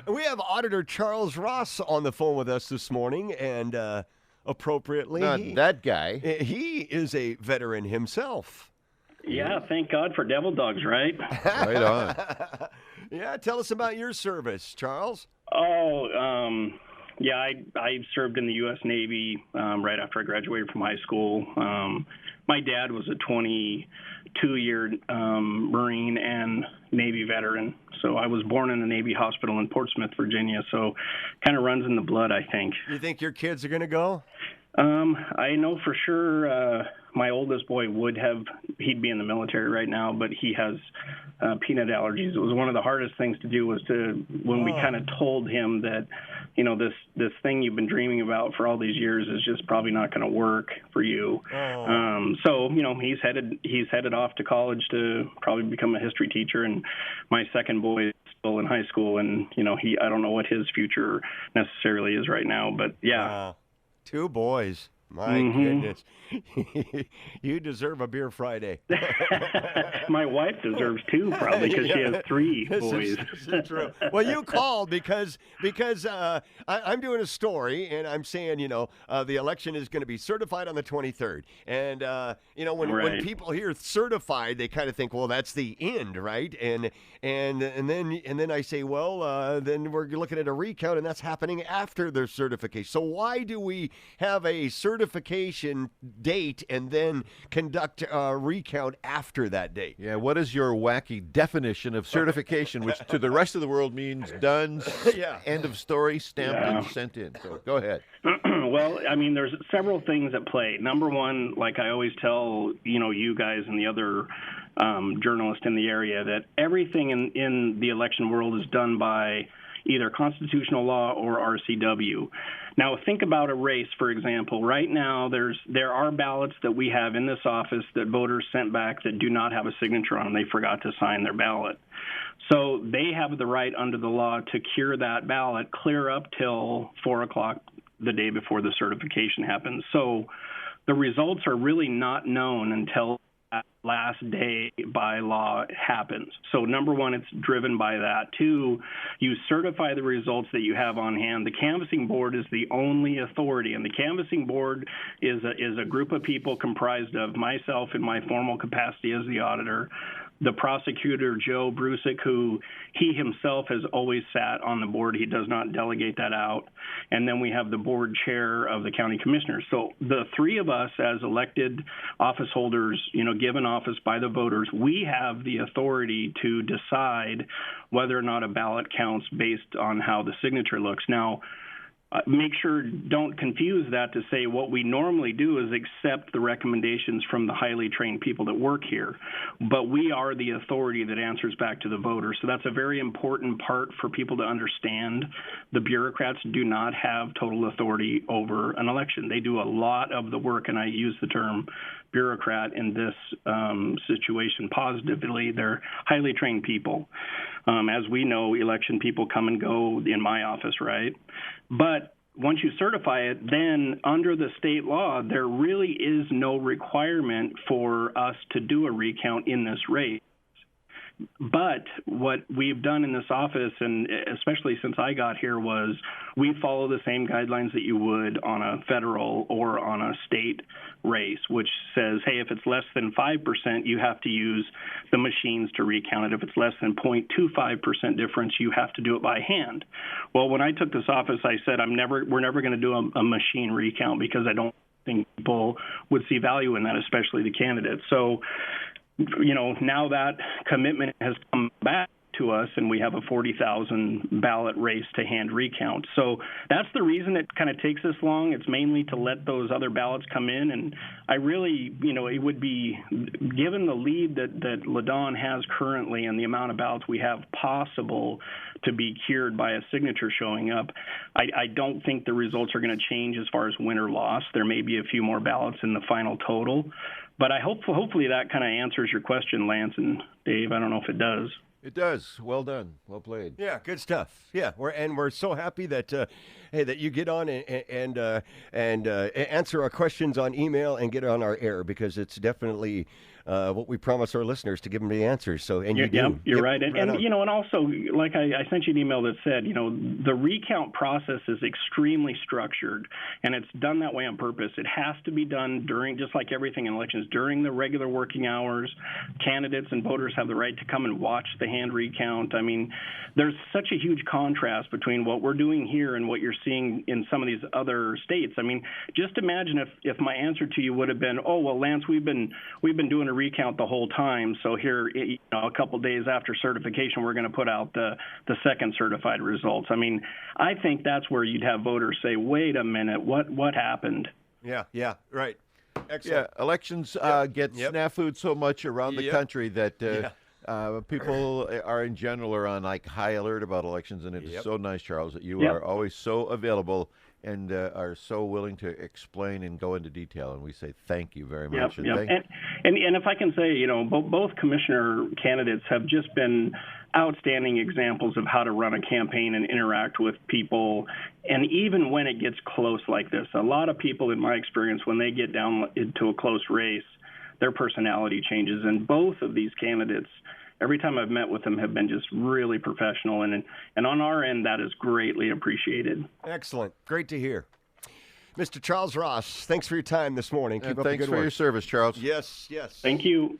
We have Auditor Charles Ross on the phone with us this morning, and appropriately, Not that guy. he is a veteran himself. Yeah, thank God for devil dogs, right? Right on. Yeah, tell us about your service, Charles. Yeah, I served in the U.S. Navy right after I graduated from high school. My dad was a 22-year Marine and Navy veteran. So I was born in a Navy hospital in Portsmouth, Virginia. So kind of runs in the blood, I think. You think your kids are going to go? I know for sure my oldest boy he'd be in the military right now, but he has peanut allergies. It was one of the hardest things to do when we kind of told him that, this thing you've been dreaming about for all these years is just probably not going to work for you. So he's headed off to college to probably become a history teacher, and my second boy is still in high school, and I don't know what his future necessarily is right now, but yeah. Two boys. My goodness. You deserve a beer Friday. My wife deserves two, probably, because she has three boys. This is true. Well, you called because I'm doing a story, and I'm saying, the election is going to be certified on the 23rd. And, when people hear certified, they kind of think, well, that's the end, right? And then I say, well, then we're looking at a recount, and that's happening after their certification. So why do we have a certification date and then conduct a recount after that date? Yeah, what is your wacky definition of certification, which to the rest of the world means done, end of story, stamped and sent in? So go ahead. Well, I mean, there's several things at play. Number one, like I always tell, you guys and the other journalists in the area, that everything in the election world is done by either constitutional law or RCW. Now, think about a race, for example. Right now, there are ballots that we have in this office that voters sent back that do not have a signature on them. They forgot to sign their ballot. So they have the right under the law to cure that ballot clear up till 4 o'clock the day before the certification happens. So the results are really not known until that last day by law happens. So number one, it's driven by that. Two, you certify the results that you have on hand. The canvassing board is the only authority, and the canvassing board is a group of people comprised of myself in my formal capacity as the auditor, the prosecutor, Joe Brusick, who he himself has always sat on the board. He does not delegate that out. And then we have the board chair of the county commissioners. So the three of us as elected office holders, given office by the voters, we have the authority to decide whether or not a ballot counts based on how the signature looks. Now, make sure, don't confuse that to say what we normally do is accept the recommendations from the highly trained people that work here. But we are the authority that answers back to the voters. So that's a very important part for people to understand. The bureaucrats do not have total authority over an election. They do a lot of the work, and I use the term bureaucrat in this situation positively. They're highly trained people. As we know, election people come and go in my office, right? But once you certify it, then under the state law, there really is no requirement for us to do a recount in this race. But what we've done in this office, and especially since I got here, was we follow the same guidelines that you would on a federal or on a state race, which says, hey, if it's less than 5%, you have to use the machines to recount it. If it's less than 0.25% difference, you have to do it by hand. Well, when I took this office, I said, we're never going to do a machine recount because I don't think people would see value in that, especially the candidates. So, now that commitment has come back to us, and we have a 40,000 ballot race to hand recount. So that's the reason it kind of takes this long. It's mainly to let those other ballots come in. And I really, it would be, given the lead that LaDawn has currently and the amount of ballots we have possible to be cured by a signature showing up, I don't think the results are going to change as far as win or loss. There may be a few more ballots in the final total. But hopefully that kind of answers your question, Lance and Dave. I don't know if it does. It does. Well done. Well played. Yeah, good stuff. Yeah, we're so happy that that you get on and answer our questions on email and get on our air, because it's definitely what we promise our listeners to give them the answers. So, and you do. Yeah, you're right. Right And on. you know, and also, like I sent you an email that said, you know, the recount process is extremely structured, and it's done that way on purpose. It has to be done during, just like everything in elections, during the regular working hours. Candidates and voters have the right to come and watch the hand recount. I mean, there's such a huge contrast between what we're doing here and what you're seeing in some of these other states. I mean, just imagine if my answer to you would have been, oh, well, Lance, we've been doing a recount the whole time, so here, you know, a couple days after certification, we're going to put out the second certified results. I mean, I think that's where you'd have voters say, wait a minute, what happened? Yeah, right. Excellent. Yeah, elections get snafu'd so much around the country that people are in general are on like high alert about elections, and it's so nice, Charles, that you are always so available and are so willing to explain and go into detail. And we say thank you very much. And if I can say, you know, both commissioner candidates have just been outstanding examples of how to run a campaign and interact with people. And even when it gets close like this, a lot of people, in my experience, when they get down into a close race, their personality changes. And both of these candidates, every time I've met with them, have been just really professional. And on our end, that is greatly appreciated. Excellent. Great to hear. Mr. Charles Ross, thanks for your time this morning. Keep up the good work. Thanks for your service, Charles. Yes. Thank you.